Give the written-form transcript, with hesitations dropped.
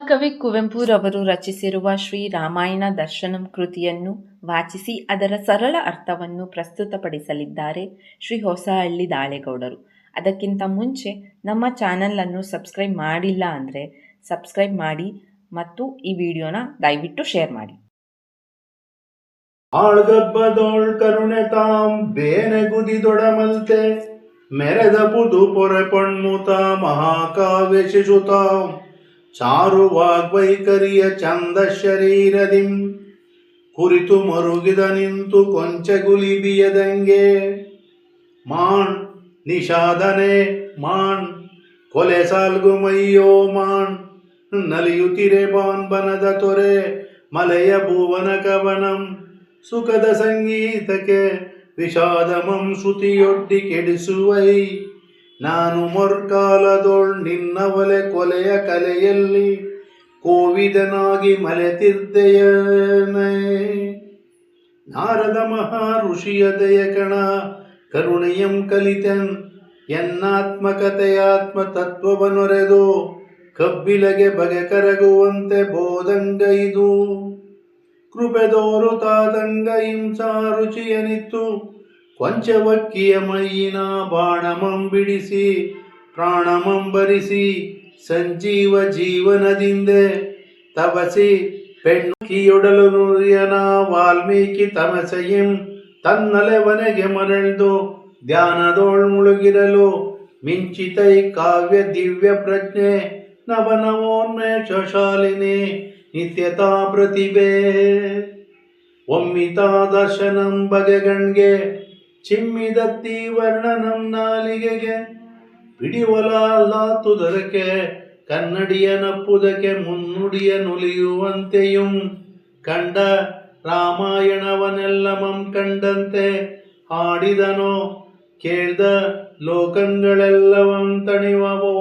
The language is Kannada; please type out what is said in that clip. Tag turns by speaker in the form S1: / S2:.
S1: ಮಹಾಕವಿ ಕುವೆಂಪುರವರು ರಚಿಸಿರುವ ಶ್ರೀ ರಾಮಾಯಣ ದರ್ಶನಂ ಕೃತಿಯನ್ನು ವಾಚಿಸಿ ಅದರ ಸರಳ ಅರ್ಥವನ್ನು ಪ್ರಸ್ತುತಪಡಿಸಲಿದ್ದಾರೆ ಶ್ರೀ ಹೊಸಹಳ್ಳಿ ದಾಳೇಗೌಡರು. ಅದಕ್ಕಿಂತ ಮುಂಚೆ ನಮ್ಮ ಚಾನಲನ್ನು ಸಬ್ಸ್ಕ್ರೈಬ್ ಮಾಡಿಲ್ಲ ಅಂದರೆ ಸಬ್ಸ್ಕ್ರೈಬ್ ಮಾಡಿ ಮತ್ತು ಈ ವಿಡಿಯೋನ ದಯವಿಟ್ಟು ಶೇರ್ ಮಾಡಿ.
S2: ಆಳ್ಗಬ್ಬದೋಳ್ ಕರುಣೆ ತಾಂ ಬೇನೆಗುದಿದೊಡಮಲ್ತೆ ಮೆರೆದ ಪುದು ಪೊರೆ ಪೊಣ್ಮುತ ಮಹಾಕಾವ್ಯ ಶಿಶುತಾಂ ಚಾರು ವಾಗ್ವೈಖರಿಯ ಚಂದ ಶರೀರದಿಂ ಕುರಿತು ಮರುಗಿದ ನಿಂತು ಕೊಂಚಗುಲಿ ಬಿಯದಂಗೆ ಮಾಣ್ ನಿಷಾದನೆ ಮಾಣ್ ಕೊಲೆ ಸಾಲ್ಗು ಮಯ್ಯೋ ಮಾಣ್ ನಲಿಯುತ್ತಿರೆ ಬಾನ್ ಬನದ ತೊರೆ ಮಲೆಯ ಭುವನ ಕವನಂ ಸುಖದ ಸಂಗೀತಕ್ಕೆ ವಿಷಾದಮಂ ಶ್ರುತಿಯೊಡ್ಡಿ ಕೆಡಿಸುವೈ ನಾನು ಮೊರ್ಕಾಲದೊಳ್ ನಿನ್ನ ಒಲೆ ಕೊಲೆಯ ಕಲೆಯಲ್ಲಿ ಕೋವಿದನಾಗಿ ಮಲೆತಿರ್ದೆಯನೇ ನಾರದ ಮಹಾ ಋಷಿಯ ದಯಕಣ ಕರುಣೆಯಂ ಕಲಿತನ್ ಎನ್ನಾತ್ಮಕತೆಯಾತ್ಮ ತತ್ವವನೊರೆದು ಕಬ್ಬಿಲಗೆ ಬಗೆ ಕರಗುವಂತೆ ಬೋಧಂಗೈದು ಕೃಪೆದೋರು ತಾದಂಗ ಹಿಂಸಾ ರುಚಿಯನಿತ್ತು ಕೊಂಚವಕ್ಕಿಯ ಮೈಯಿನ ಬಾಣಮಂ ಬಿಡಿಸಿ ಪ್ರಾಣಮಂ ಬರಿಸಿ ಸಂಜೀವ ಜೀವನದಿಂದೆ ತಪಸಿ ಪೆಣ್ಣುಕಿಯೊಡಲು ನುರಿಯನ ವಾಲ್ಮೀಕಿ ತಮಸೆಯಂ ತನ್ನಲೆವನೆಗೆ ಮರಳ್ದು ಧ್ಯಾನದೋಳ್ ಮುಳುಗಿರಲು ಮಿಂಚಿತೈ ಕಾವ್ಯ ದಿವ್ಯ ಪ್ರಜ್ಞೆ ನವನವೋನ್ಮೇಷ ಶಾಲಿನಿ ನಿತ್ಯತಾ ಪ್ರತಿಭೆ ಒಮ್ಮಿತಾ ದರ್ಶನಂ ಬಗೆಗಣ್ಗೆ ಚಿಮ್ಮಿದತ್ತಿ ವರ್ಣನಂ ನಾಲಿಗೆಗೆ പിടിവലാത്തുതരക്കെ കന്നടിയ നപ്പുതക്കെ മുന്നുടിയ നുലിയുವಂತೆയും ಕಂಡ ರಾಮಾಯಣವನೆಲ್ಲಮಂ ಕಂಡಂತೆ ಹಾಡಿದನೋ ಕೇಳ್ದ ಲೋಕಗಳೆಲ್ಲವಂ ತಣಿವವೋ